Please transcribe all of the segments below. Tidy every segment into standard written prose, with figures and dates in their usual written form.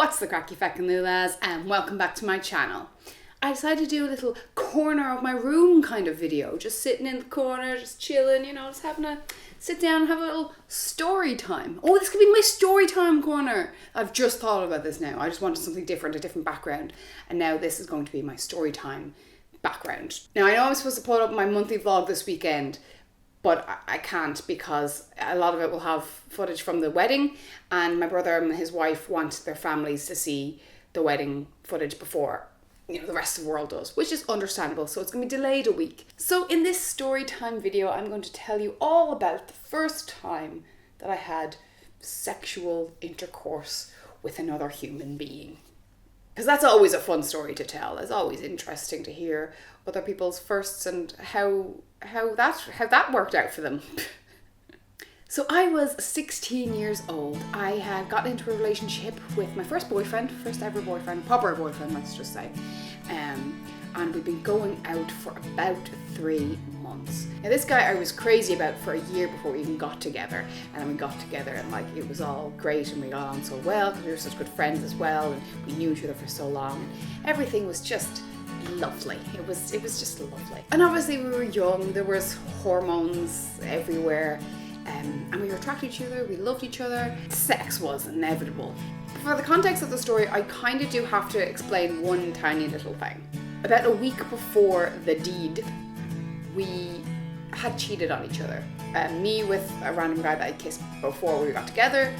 What's the crack, you feckin' lulas, and welcome back to my channel. I decided to do a little corner of my room kind of video, just sitting in the corner, just chilling, you know, just having a sit down and have a little story time. Oh, this could be my story time corner. I've just thought about this now. I just wanted something different, a different background, and now this is going to be my story time background. Now, I know I'm supposed to put up my monthly vlog this weekend, but I can't because a lot of it will have footage from the wedding, and my brother and his wife want their families to see the wedding footage before, you know, the rest of the world does, which is understandable, so it's going to be delayed a week. So in this story time video, I'm going to tell you all about the first time that I had sexual intercourse with another human being. Because that's always a fun story to tell. It's always interesting to hear other people's firsts and how that worked out for them. So I was 16 years old. I had gotten into a relationship with my first ever boyfriend, proper boyfriend, let's just say. And we'd been going out for about 3 months. Now this guy I was crazy about for a year before we even got together. And then we got together and like it was all great and we got on so well because we were such good friends as well and we knew each other for so long. And everything was just lovely. It was just lovely. And obviously we were young, there was hormones everywhere. And we were attracted to each other, we loved each other. Sex was inevitable. For the context of the story, I kind of do have to explain one tiny little thing. About a week before the deed, we had cheated on each other. Me with a random guy that I kissed before we got together,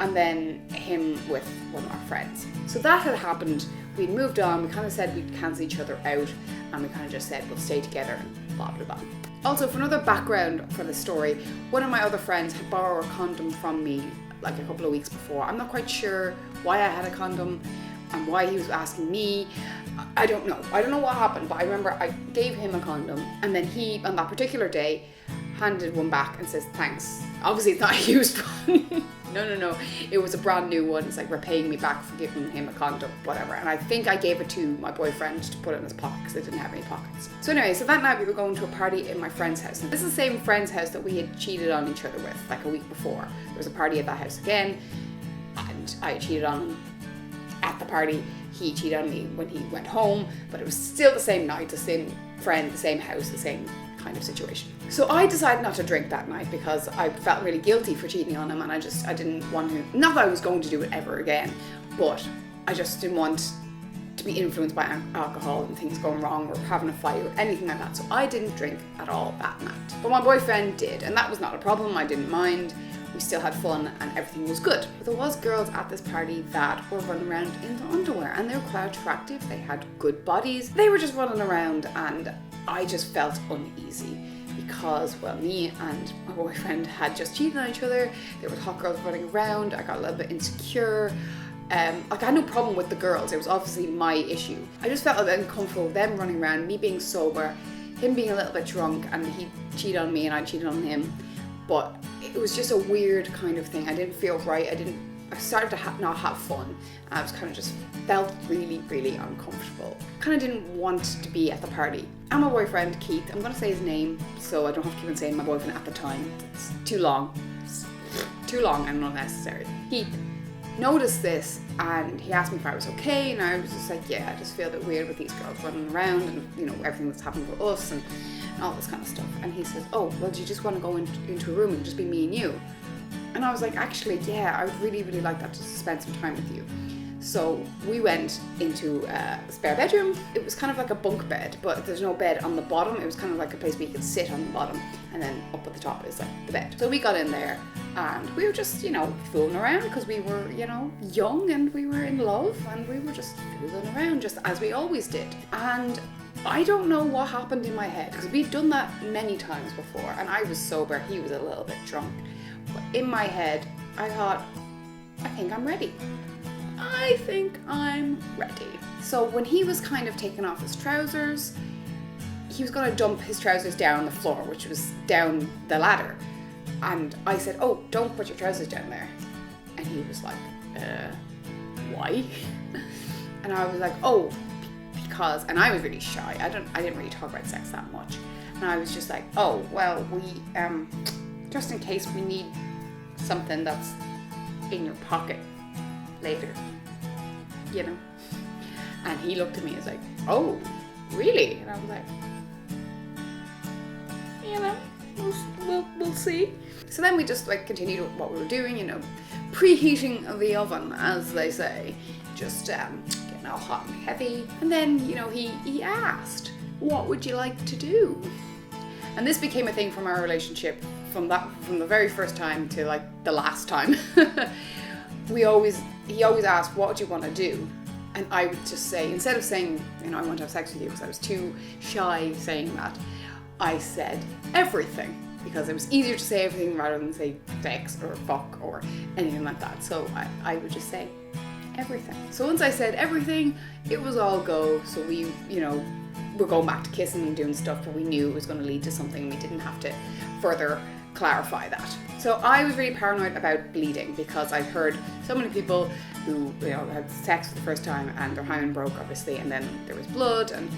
and then him with one of our friends. So that had happened, we'd moved on, we kind of said we'd cancel each other out, and we kind of just said we'll stay together and blah blah blah. Also, for another background for the story, one of my other friends had borrowed a condom from me like a couple of weeks before. I'm not quite sure why I had a condom and why he was asking me. I don't know what happened, but I remember I gave him a condom and then he, on that particular day, handed one back and says, thanks. Obviously it's not a used one. No. It was a brand new one. It's like repaying me back for giving him a condom, whatever. And I think I gave it to my boyfriend to put in his pocket because I didn't have any pockets. So anyway, so that night we were going to a party in my friend's house. And this is the same friend's house that we had cheated on each other with like a week before. There was a party at that house again and I cheated on him at the party. He cheated on me when he went home, but it was still the same night, the same friend, the same house, the same kind of situation. So I decided not to drink that night because I felt really guilty for cheating on him and I didn't want to, not that I was going to do it ever again, but I just didn't want to be influenced by alcohol and things going wrong or having a fight or anything like that. So I didn't drink at all that night. But my boyfriend did, and that was not a problem. I didn't mind. We still had fun and everything was good. But there was girls at this party that were running around in the underwear and they were quite attractive. They had good bodies. They were just running around and I just felt uneasy because, well, me and my boyfriend had just cheated on each other. There were hot girls running around. I got a little bit insecure. Like I had no problem with the girls. It was obviously my issue. I just felt a bit uncomfortable with them running around, me being sober, him being a little bit drunk, and he cheated on me and I cheated on him. But it was just a weird kind of thing. I didn't feel right. I started to not have fun. I was kind of just felt really, really uncomfortable. Kind of didn't want to be at the party. And my boyfriend, Keith, I'm going to say his name so I don't have to keep on saying my boyfriend at the time. It's too long. It's too long and unnecessary. Keith noticed this and he asked me if I was okay, and I was just like, yeah, I just feel a bit weird with these girls running around and, you know, everything that's happened with us and all this kind of stuff. And he says, oh, well, do you just want to go into a room and just be me and you? And I was like, actually, yeah, I would really, really like that to spend some time with you. So we went into a spare bedroom. It was kind of like a bunk bed, but there's no bed on the bottom. It was kind of like a place where you could sit on the bottom and then up at the top is like the bed. So we got in there and we were just, you know, fooling around because we were, you know, young and we were in love and we were just fooling around just as we always did. And I don't know what happened in my head because we'd done that many times before and I was sober, he was a little bit drunk. But in my head, I thought, I think I'm ready. I think I'm ready. So when he was kind of taking off his trousers, he was going to dump his trousers down on the floor, which was down the ladder. And I said, oh, don't put your trousers down there. And he was like, why? And I was like, oh, because, and I was really shy. I didn't really talk about sex that much. And I was just like, oh, well, we, just in case we need something that's in your pocket later. you know. And he looked at me and was like, oh, really? And I was like, you know, we'll see. So then we just like continued what we were doing, you know, preheating the oven, as they say, just getting all hot and heavy. And then, you know, he asked, what would you like to do? And this became a thing from our relationship from the very first time to like the last time. He always asked, what do you want to do? And I would just say, instead of saying, you know, I want to have sex with you, because I was too shy saying that, I said everything, because it was easier to say everything rather than say sex or fuck or anything like that. So I would just say everything. So once I said everything, it was all go. So we, you know, we're going back to kissing and doing stuff, but we knew it was going to lead to something. We didn't have to further clarify that. So I was really paranoid about bleeding, because I'd heard so many people who, you know, had sex for the first time and their hymen broke, obviously, and then there was blood, and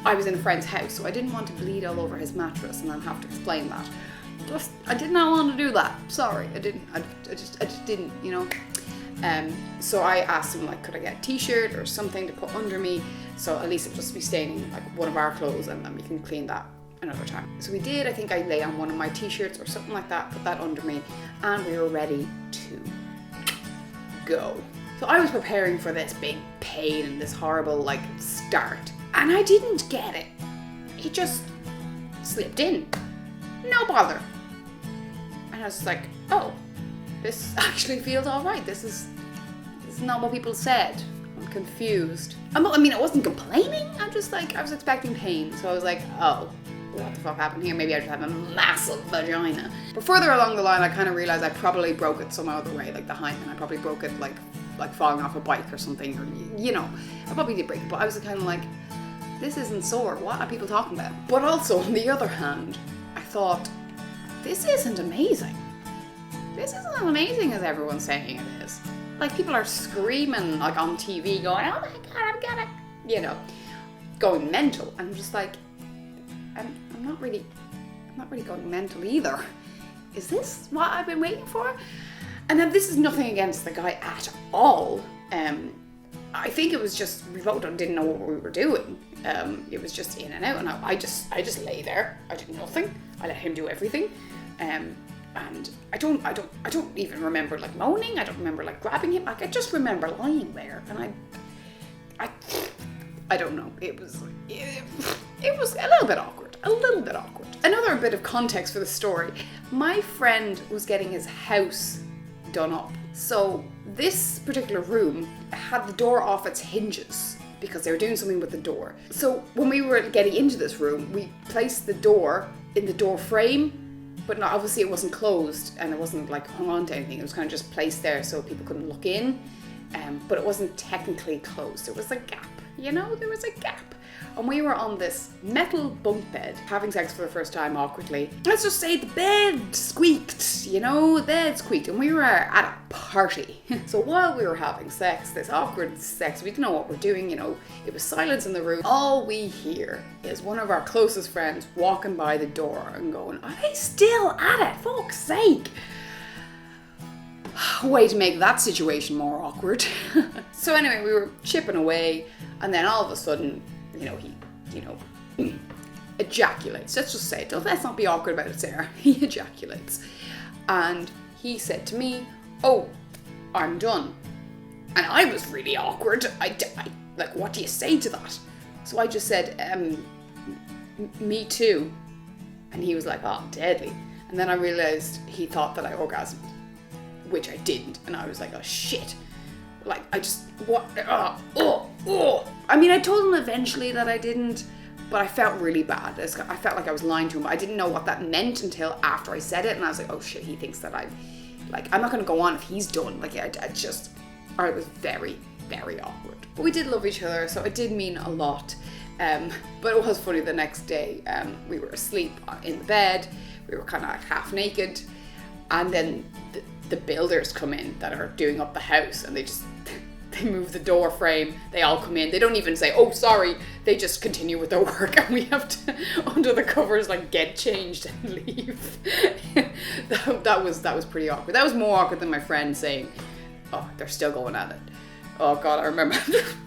I was in a friend's house, so I didn't want to bleed all over his mattress and then have to explain that. I did not want to do that. Sorry, I just didn't, you know. So I asked him, like, could I get a t-shirt or something to put under me, so at least it would just be staining like one of our clothes, and then we can clean that another time. So we did. I think I lay on one of my t-shirts or something like that, put that under me, and we were ready to go. So I was preparing for this big pain and this horrible like start, and I didn't get it. He just slipped in, no bother. And I was like, oh, this actually feels all right. This is not what people said. I'm confused. I mean, I wasn't complaining. I'm just like, I was expecting pain. So I was like, oh, what the fuck happened here? Maybe I just have a massive vagina. But further along the line, I kind of realized I probably broke it some other way, like the hymen. I probably broke it like falling off a bike or something, or, you know, I probably did break it. But I was kind of like, this isn't sore. What are people talking about? But also, on the other hand, I thought, this isn't amazing. This isn't as amazing as everyone's saying it is. Like, people are screaming like on TV going, oh my God, I've got it, you know, going mental. And I'm just like, I'm not really going mental either. Is this what I've been waiting for? And then this is nothing against the guy at all. I think it was just, we both didn't know what we were doing. It was just in and out, and I just lay there. I did nothing. I let him do everything. And I don't even remember like moaning. I don't remember like grabbing him. Like, I just remember lying there, and I don't know. It was a little bit awkward. Another bit of context for the story. My friend was getting his house done up. So this particular room had the door off its hinges because they were doing something with the door. So when we were getting into this room, we placed the door in the door frame, but not, obviously it wasn't closed and it wasn't like hung on to anything. It was kind of just placed there so people couldn't look in, but it wasn't technically closed. There was a gap, you know, there was a gap. And we were on this metal bunk bed, having sex for the first time awkwardly. Let's just say the bed squeaked, you know, the bed squeaked, and we were at a party. So while we were having sex, this awkward sex, we didn't know what we're doing, you know, it was silence in the room. All we hear is one of our closest friends walking by the door and going, are they still at it? Fuck's sake. Way to make that situation more awkward. So anyway, we were chipping away, and then all of a sudden, he ejaculates. Let's just say it. Let's not be awkward about it, Sarah. He ejaculates. And he said to me, oh, I'm done. And I was really awkward. I like, what do you say to that? So I just said, me too. And he was like, oh, deadly. And then I realized he thought that I orgasmed, which I didn't. And I was like, oh, shit. Like, I just, what, I mean, I told him eventually that I didn't, but I felt really bad. I felt like I was lying to him. I didn't know what that meant until after I said it, and I was like, oh shit, he thinks that I'm not going to go on if he's done. Like, I was very, very awkward. But we did love each other, so it did mean a lot. But it was funny, the next day, we were asleep in the bed, we were kind of like half naked, and then the builders come in that are doing up the house, and they move the door frame, they all come in, they don't even say, oh sorry, they just continue with their work, and we have to, under the covers, like, get changed and leave. that was pretty awkward. That was more awkward than my friend saying, oh, they're still going at it. Oh God, I remember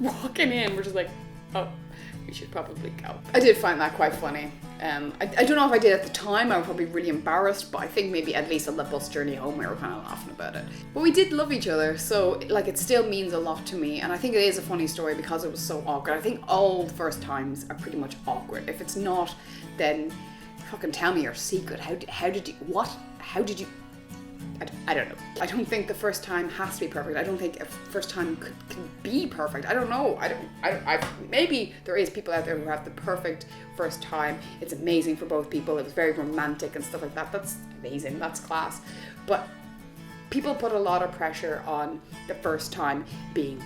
walking in, we're just like, oh, we should probably go. I did find that quite funny. I don't know if I did at the time. I was probably really embarrassed, but I think maybe at least on the bus journey home we were kind of laughing about it. But we did love each other, so like it still means a lot to me, and I think it is a funny story because it was so awkward. I think all first times are pretty much awkward. If it's not, then fucking tell me your secret. How did you? I don't know. I don't think the first time has to be perfect. I don't think a first time can be perfect. I don't know. Maybe there is people out there who have the perfect first time. It's amazing for both people. It was very romantic and stuff like that. That's amazing. That's class. But people put a lot of pressure on the first time being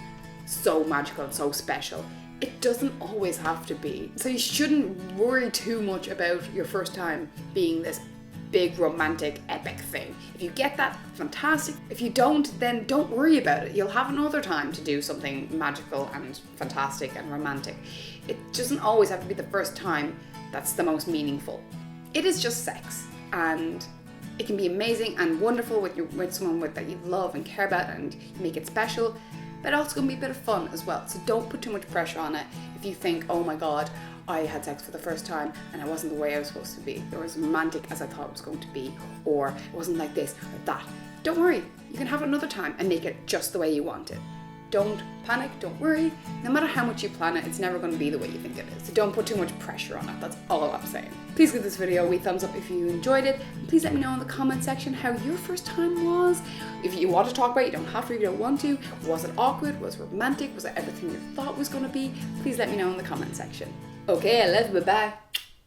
so magical and so special. It doesn't always have to be. So you shouldn't worry too much about your first time being this big romantic epic thing. If you get that, fantastic. If you don't, then don't worry about it. You'll have another time to do something magical and fantastic and romantic. It doesn't always have to be the first time that's the most meaningful. It is just sex, and it can be amazing and wonderful with someone that you love and care about, and you make it special, but also going to be a bit of fun as well. So don't put too much pressure on it. If you think, oh my God, I had sex for the first time and I wasn't the way I was supposed to be, or as romantic as I thought it was going to be, or it wasn't like this or that, don't worry. You can have it another time and make it just the way you want it. Don't panic, don't worry. No matter how much you plan it, it's never going to be the way you think it is. So don't put too much pressure on it. That's all I'm saying. Please give this video a wee thumbs up if you enjoyed it. And please let me know in the comment section how your first time was. If you want to talk about it, you don't have to if you don't want to. Was it awkward? Was it romantic? Was it everything you thought was going to be? Please let me know in the comment section. Okay, let's bye-bye.